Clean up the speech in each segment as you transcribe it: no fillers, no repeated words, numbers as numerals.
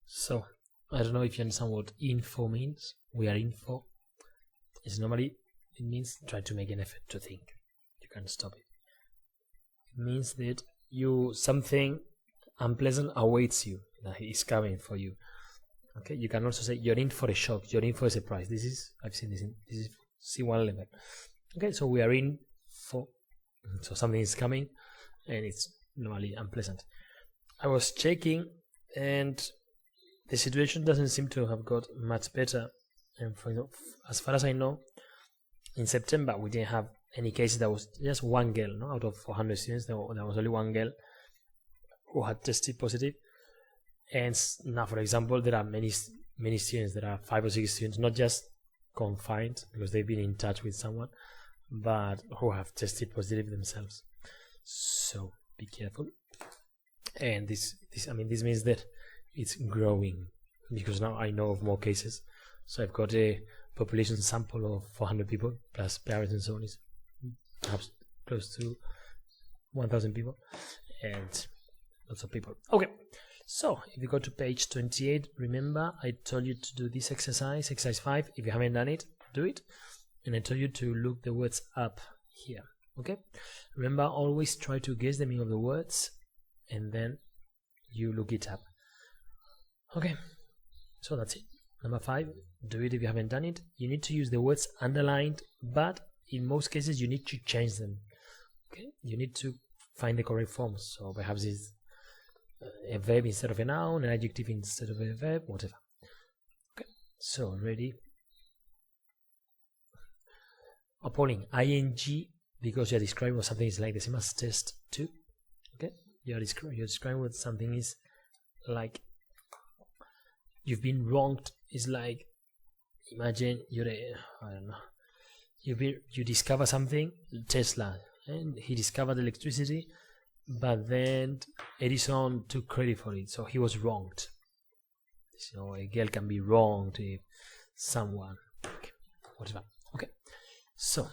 So, I don't know if you understand what info means. We are info. It's normally, it means try to make an effort to think. You can't stop it. It means that something unpleasant awaits you. It's coming for you. Okay, you can also say you're in for a shock. You're in for a surprise. I've seen this is C111. Okay, so we are in for, so something is coming, and it's normally unpleasant. I was checking, and the situation doesn't seem to have got much better. And as far as I know, in September we didn't have any cases. There was just one girl, no, out of 400 students. There was only one girl who had tested positive. And now, for example, there are many students. There are 5 or 6 students, not just confined because they've been in touch with someone, but who have tested positive themselves. So be careful. And this means that it's growing, because now I know of more cases. So I've got a population sample of 400 people plus parents and so on, is perhaps close to 1,000 people, and lots of people. Okay, so if you go to page 28, remember I told you to do this exercise 5. If you haven't done it, do it. And I told you to look the words up here. Okay, remember, always try to guess the meaning of the words, and then you look it up. Okay, so that's it. Number 5, do it if you haven't done it. You need to use the words underlined, but in most cases you need to change them. Okay, you need to find the correct forms. So perhaps it's a verb instead of a noun, an adjective instead of a verb, whatever. Okay, so ready. Appalling, ing, because you're describing what something is like, the same as test 2. Okay, you're describing what something is like. You've been wronged is like, imagine you discover something, Tesla, and he discovered electricity, but then Edison took credit for it, so he was wronged. So a girl can be wronged if someone, okay, whatever. Okay, so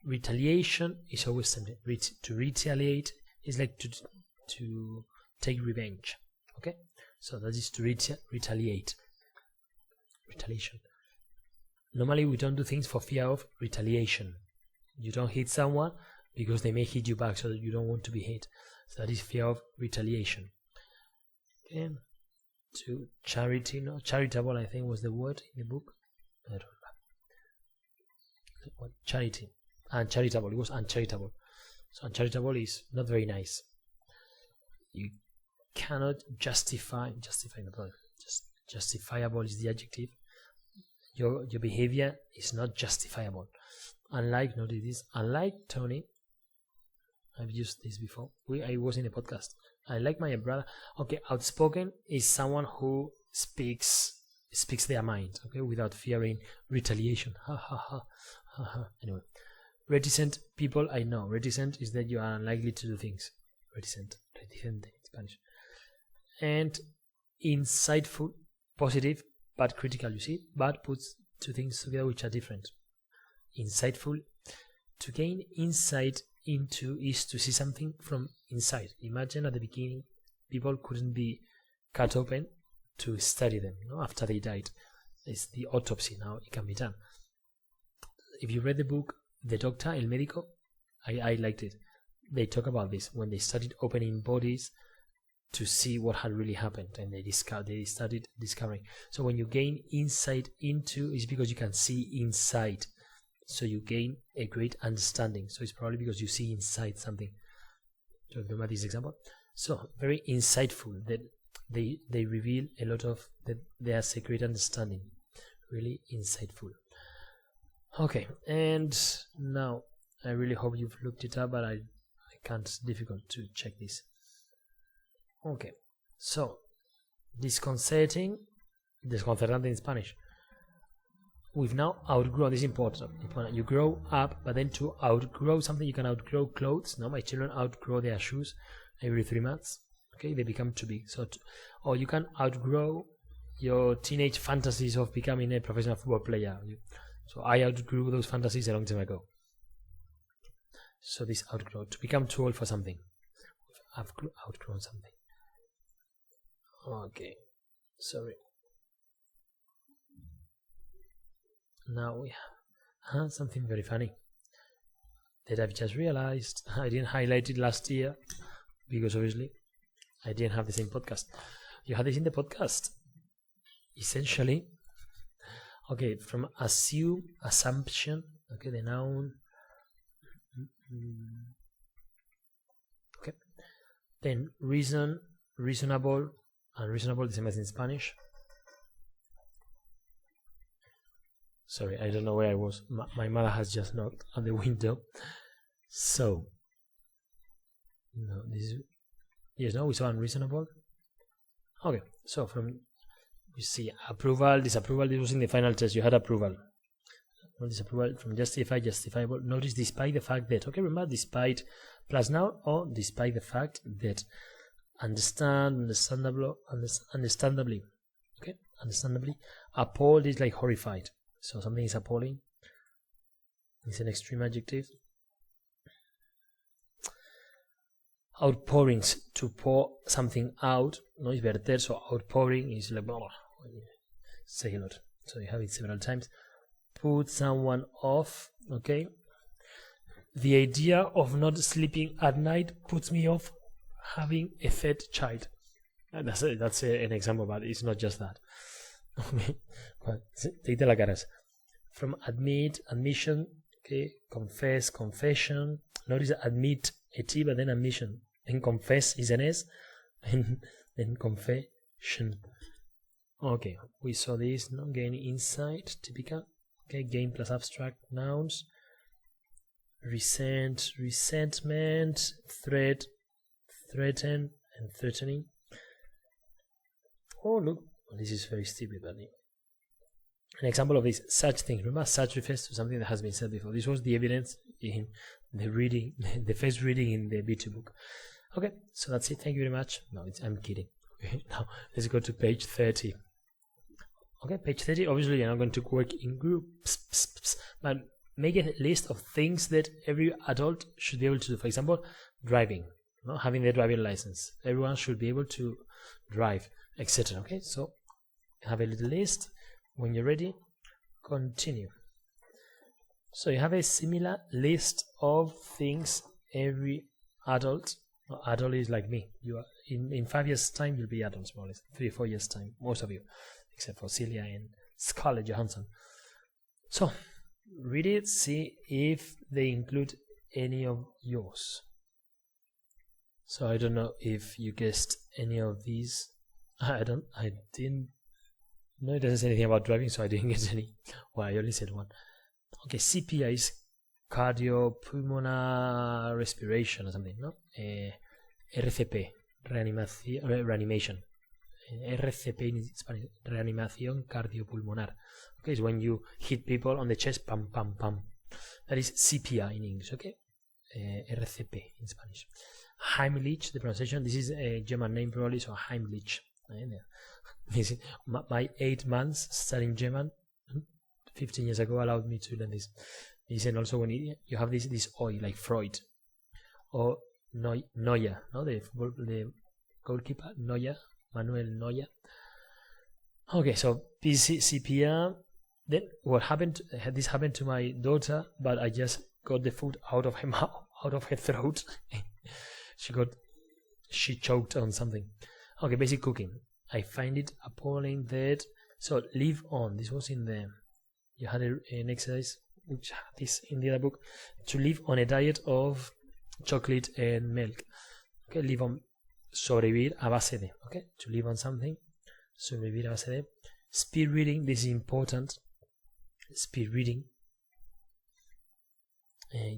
retaliation is always something. To retaliate is like to take revenge. Okay, so that is to retaliate. Retaliation. Normally we don't do things for fear of retaliation. You don't hit someone because they may hit you back, so you don't want to be hit. So that is fear of retaliation. Okay. To charity, no, charitable I think was the word in the book. I don't know. Charity. Uncharitable. It was uncharitable. So uncharitable is not very nice. You cannot justifiable is the adjective. Your behavior is not justifiable. Unlike Tony, I've used this before. I was in a podcast. I like my brother. Okay, outspoken is someone who speaks their mind, okay, without fearing retaliation. Anyway, reticent people, I know. Reticent is that you are unlikely to do things. Reticente in Spanish. And insightful, positive, but critical. You see, but puts two things together which are different. Insightful, to gain insight into, is to see something from inside. Imagine at the beginning, people couldn't be cut open to study them, after they died. It's the autopsy. Now it can be done. If you read the book The Doctor, El Médico, I liked it. They talk about this when they started opening bodies to see what had really happened, and they started discovering. So when you gain insight into, it's because you can see inside. So you gain a great understanding. So it's probably because you see inside something. Do you remember this example? So very insightful, that they reveal a lot of that. There's a great understanding. Really insightful. Okay, and now I really hope you've looked it up, but I can't. It's difficult to check this. Okay, so disconcertante in Spanish. We've now outgrown. This is important. You grow up, but then to outgrow something, you can outgrow clothes. Now my children outgrow their shoes every 3 months. Okay, they become too big. Or you can outgrow your teenage fantasies of becoming a professional football player. So I outgrew those fantasies a long time ago. So this outgrow, to become too old for something. I've outgrown something. Okay, Sorry. Now we have something very funny that I've just realized. I didn't highlight it last year because obviously I didn't have the same podcast. You had this in the podcast. Essentially, okay, from assumption, okay, the noun. Okay, then reason, reasonable, and reasonable the same as in Spanish. Sorry, I don't know where I was. My mother has just knocked on the window. So, no, this is, yes, no, we saw unreasonable. Okay, so from, we see approval, disapproval. This was in the final test. You had approval. No disapproval. From justify, justifiable. Notice despite the fact that, okay, remember despite plus noun or despite the fact that. Understandably. Okay, understandably. Appalled is like horrified. So something is appalling. It's an extreme adjective. Outpourings, to pour something out, no, is verter, so outpouring is like, say a lot. So you have it several times. Put someone off, okay. The idea of not sleeping at night puts me off having a fed child. And that's an example, but it's not just that. But take the caras. From admit, admission, okay, confess, confession. Notice admit a T, but then admission. Then confess is an S, and then confession. Okay, we saw this. No? Gain insight, typical. Okay, gain plus abstract nouns. Resent, resentment, threat, threaten, and threatening. Oh, look. This is very stupid, but an example of this, such things. Remember, such refers to something that has been said before. This was the evidence in the reading, the first reading in the B2 book. Okay, so that's it. Thank you very much. No, I'm kidding. Okay, now let's go to page 30. Okay, page 30. Obviously, you're not going to work in groups, but make a list of things that every adult should be able to do. For example, driving, having their driving license. Everyone should be able to drive, etc. Okay, so have a little list. When you're ready, continue. So you have a similar list of things every adult is like me. You are in 5 years' time you'll be adults, more or less. 3 or 4 years' time, most of you, except for Celia and Scarlett Johansson. So read it, see if they include any of yours. So I don't know if you guessed any of these. I didn't. No, it doesn't say anything about driving, so I didn't get any. Well, I only said one. Okay, CPR is cardiopulmonary respiration or something, no? RCP, reanimation. RCP in Spanish, reanimación cardiopulmonar. Okay, it's when you hit people on the chest, pam, pam, pam. That is CPR in English, okay? RCP in Spanish. Heimlich, the pronunciation, this is a German name probably, so Heimlich. My 8 months studying German 15 years ago allowed me to learn this. And also when you have this oil like Freud or Neuer, no, the goalkeeper Neuer, Manuel Neuer. Okay, so CPR. Then what happened? This happened to my daughter, but I just got the food out of her mouth, out of her throat. She choked on something. Okay, basic cooking. I find it appalling that. So live on. This was in the. You had an exercise which had this in the other book. To live on a diet of chocolate and milk. Okay, live on. Sobrevivir a base de. Okay, to live on something. Sobrevivir a base de. Speed reading. This is important. Speed reading.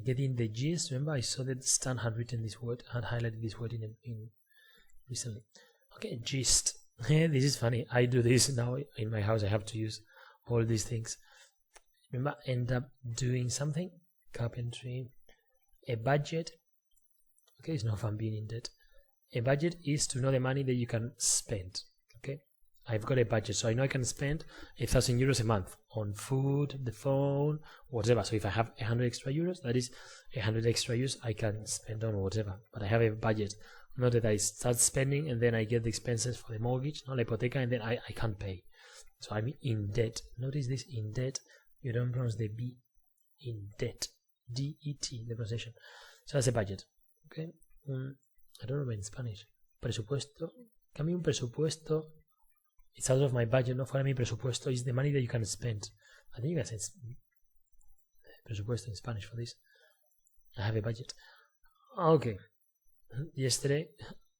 Getting the gist. Remember, I saw that Stan had written this word, had highlighted this word in recently. Okay, gist. This is funny. I do this now in my house. I have to use all these things. Remember, end up doing something. Carpentry. A budget. Okay, it's not fun being in debt. A budget is to know the money that you can spend. Okay, I've got a budget, so I know I can spend €1,000 a month on food, the phone, whatever. So if I have 100 extra euros, that is 100 extra euros I can spend on whatever. But I have a budget Not that I start spending and then I get the expenses for the mortgage, no, la hipoteca, and then I can't pay. So I'm in debt. Notice this, in debt. You don't pronounce the B. In debt. D-E-T, the pronunciation. So that's a budget. Okay. I don't remember in Spanish. Presupuesto. Cambio un presupuesto. It's out of my budget. No, fuera mi presupuesto is the money that you can spend. I think you can say presupuesto in Spanish for this. I have a budget. Okay. Yesterday,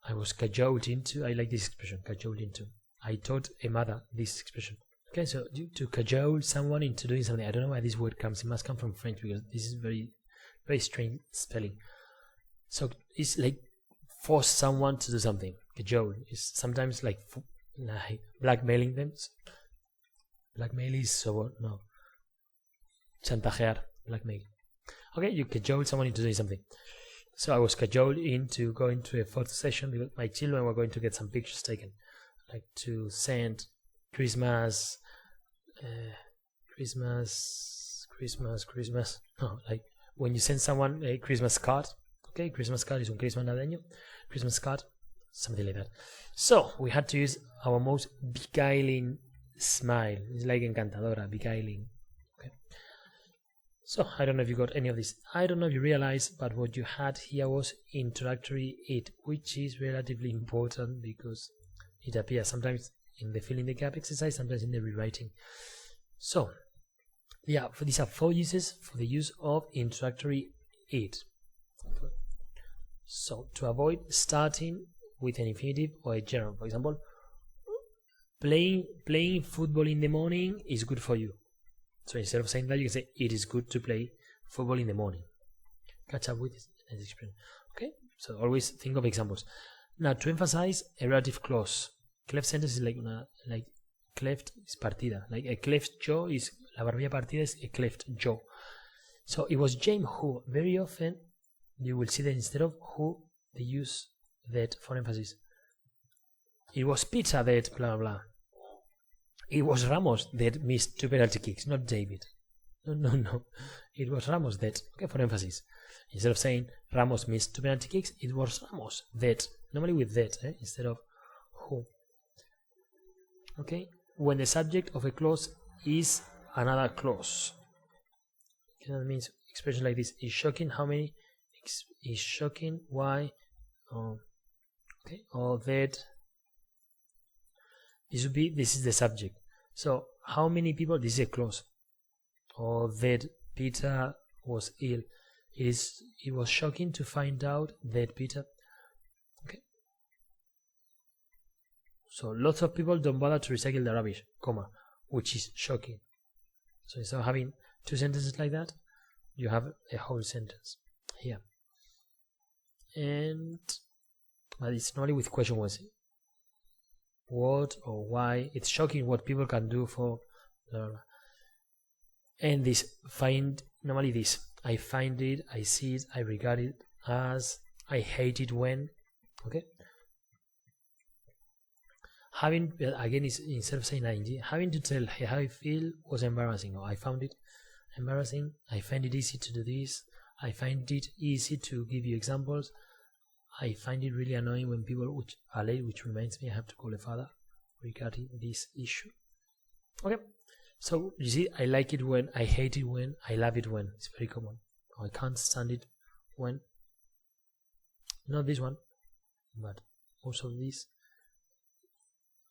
I was cajoled into. I like this expression, cajoled into. I taught a mother this expression. Okay, so to cajole someone into doing something. I don't know why this word comes. It must come from French because this is very, very strange spelling. So it's like force someone to do something. Cajole is sometimes like blackmailing them. Blackmail is so no. Chantajear, blackmail. Okay, you cajole someone into doing something. So I was cajoled into going to a photo session because my children were going to get some pictures taken, like to send Christmas. No, like when you send someone a Christmas card. Okay, Christmas card is un Christmas navideño. Christmas card, something like that. So we had to use our most beguiling smile. It's like encantadora, beguiling. Okay. So I don't know if you got any of this. I don't know if you realize, but what you had here was introductory it, which is relatively important because it appears sometimes in the fill in the gap exercise, sometimes in the rewriting. So yeah, these are 4 uses for the use of introductory it. So to avoid starting with an infinitive or a gerund, for example, playing football in the morning is good for you. So instead of saying that, you can say it is good to play football in the morning. Catch up with this expression. Okay, so always think of examples. Now to emphasize a relative clause, cleft sentence is like cleft is partida. Like a cleft jaw is la barbilla partida is a cleft jaw. So it was James who. Very often you will see that instead of who, they use that for emphasis. It was Peter that blah blah blah. It was Ramos that missed 2 penalty kicks, not David. No. It was Ramos that. Okay, for emphasis. Instead of saying Ramos missed 2 penalty kicks, it was Ramos that. Normally with that, instead of who. Okay, when the subject of a clause is another clause. Okay, that means expression like this is shocking. How many? Is shocking. Why? Okay, or that. This is the subject. So how many people? This is a clause. Or that Peter was ill. It was shocking to find out that Peter. Okay. So lots of people don't bother to recycle the rubbish, comma, which is shocking. So instead of having 2 sentences like that, you have a whole sentence here. But it's normally with question words. What or why? It's shocking what people can do for blah, blah, blah. And this normally this I find it, I see it, I regard it as, I hate it when. Okay, having again is instead of saying ing, having to tell how I feel was embarrassing, or I found it embarrassing, I find it easy to do this, I find it easy to give you examples, I find it really annoying when people which are late, which reminds me I have to call a father regarding this issue. Okay, so you see, I like it when, I hate it when, I love it when. It's very common. I can't stand it when. Not this one, but most of these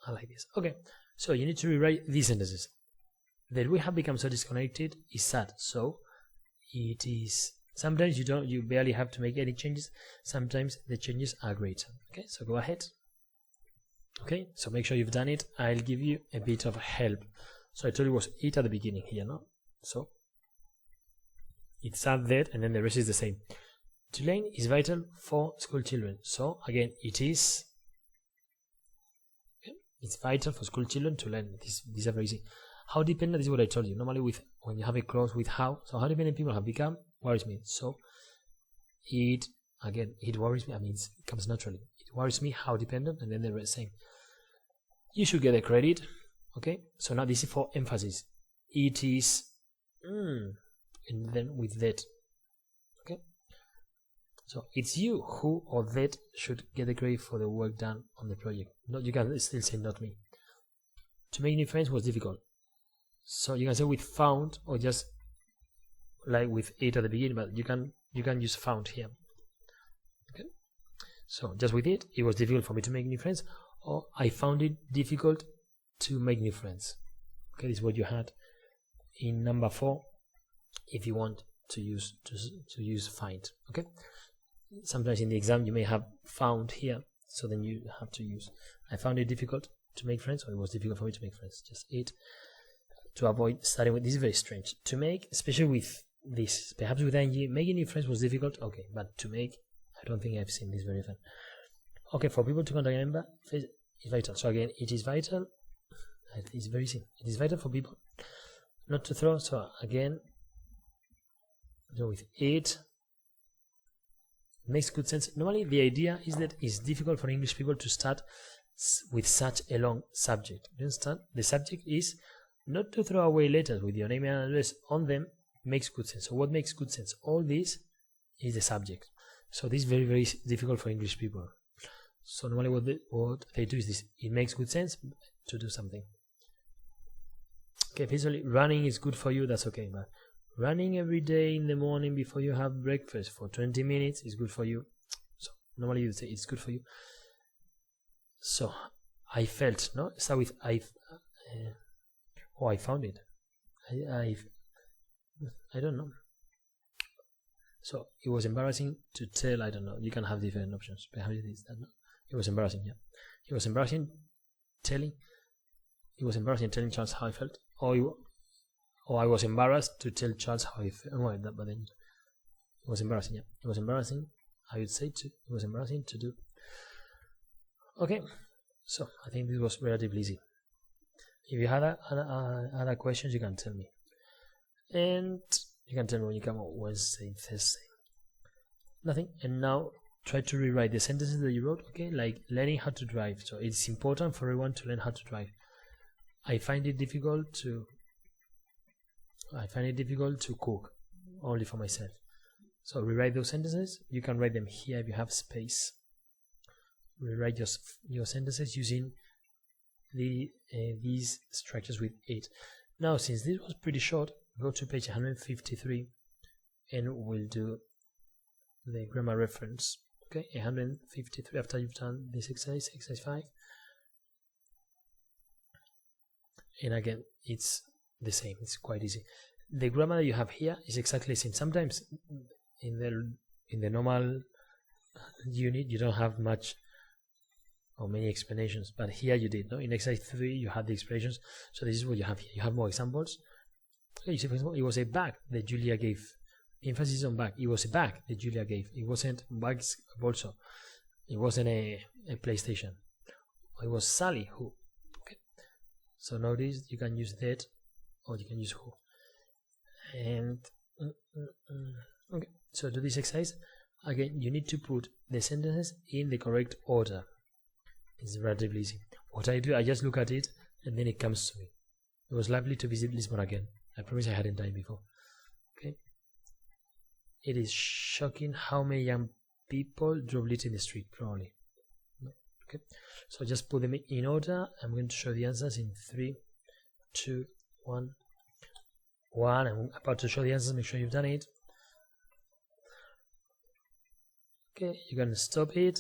are like this. Okay, so you need to rewrite these sentences. That we have become so disconnected is sad. So it is. Sometimes you barely have to make any changes. Sometimes the changes are great. Okay, so go ahead. Okay, so make sure you've done it. I'll give you a bit of help. So I told you it was it at the beginning here, no? So it's at that, and then the rest is the same. To learn is vital for school children. So again, it is. Okay, it's vital for school children to learn. These are very easy. How dependent is what I told you. Normally, when you have a clause with how, so how dependent people have become worries me. So it worries me. I mean, it comes naturally. It worries me how dependent, and then the rest same. You should get a credit. Okay, so now this is for emphasis. It is, and then with that. Okay, So it's you who or that should get the credit for the work done on the project. No, you can still say not me. To make new friends was difficult. So you can say with found or just like with it at the beginning, but you can use found here. Okay. So just with it was difficult for me to make new friends, or I found it difficult to make new friends. Okay, this is what you had in number 4 if you want to use find. Okay. Sometimes in the exam you may have found here, so then you have to use I found it difficult to make friends, or it was difficult for me to make friends. Just it, to avoid starting with this is very strange to make, especially with this. Perhaps with ing, making new friends was difficult. Okay, but to make, I don't think I've seen this very often. Okay, for people to contact a member is vital. So again, it is vital. It's very simple. It is vital for people not to throw. So again, so with it makes good sense. Normally the idea is that it's difficult for English people to start with such a long subject. You understand? The subject is not to throw away letters with your name and address on them. Makes good sense. So what makes good sense? All this is the subject. So this is very, very difficult for English people. So normally what they do is this. It makes good sense to do something. Okay, basically running is good for you, that's okay, but running every day in the morning before you have breakfast for 20 minutes is good for you. So normally you would say it's good for you. So I felt, no? Start with I found it. I don't know. So it was embarrassing to tell, I don't know, you can have different options. But how it is that, no? It was embarrassing, yeah. It was embarrassing telling Charles how I felt. Or I was embarrassed to tell Charles how I felt. Well, but then it was embarrassing, yeah. It was embarrassing, I would say too. It was embarrassing to do. Okay, so I think this was relatively easy. If you had other questions, you can tell me. And you can tell me when you come on Wednesday, Thursday. Nothing. And now try to rewrite the sentences that you wrote, okay? Like learning how to drive. So it's important for everyone to learn how to drive. I find it difficult to cook only for myself. So rewrite those sentences. You can write them here if you have space. Rewrite your sentences using these structures with it. Now, since this was pretty short, go to page 153 and we'll do the grammar reference. Okay, 153 after you've done this exercise 5. And again, it's the same. It's quite easy. The grammar that you have here is exactly the same. Sometimes in the normal unit you don't have much or many explanations, but here you did. No, in exercise 3 you had the explanations. So this is what you have here. You have more examples. Okay, you see, for example, it was a bag that Julia gave. Emphasis on bag. It was a bag that Julia gave. It wasn't bags also. It wasn't a PlayStation. It was Sally who. Okay. So notice you can use that or you can use who. And okay. So do this exercise. Again, you need to put the sentences in the correct order. It's relatively easy. What I do, I just look at it and then it comes to me. It was lovely to visit Lisbon again. I promise I hadn't done before. Okay. It is shocking how many young people drove late in the street, probably. No. Okay. So just put them in order. I'm going to show the answers in 3, 2, 1. I'm about to show the answers. Make sure you've done it. Okay, you can stop it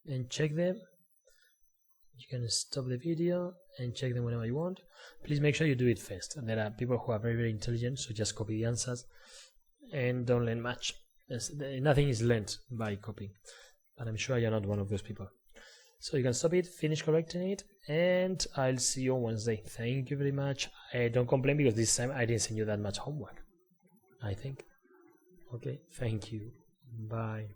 and check them. You can stop the video and check them whenever you want. Please make sure you do it first. And there are people who are very, very intelligent, so just copy the answers and don't learn much. Nothing is learned by copying, but I'm sure you're not one of those people. So you can stop it, finish correcting it, and I'll see you on Wednesday. Thank you very much. Don't complain because this time I didn't send you that much homework, I think. Okay, thank you. Bye.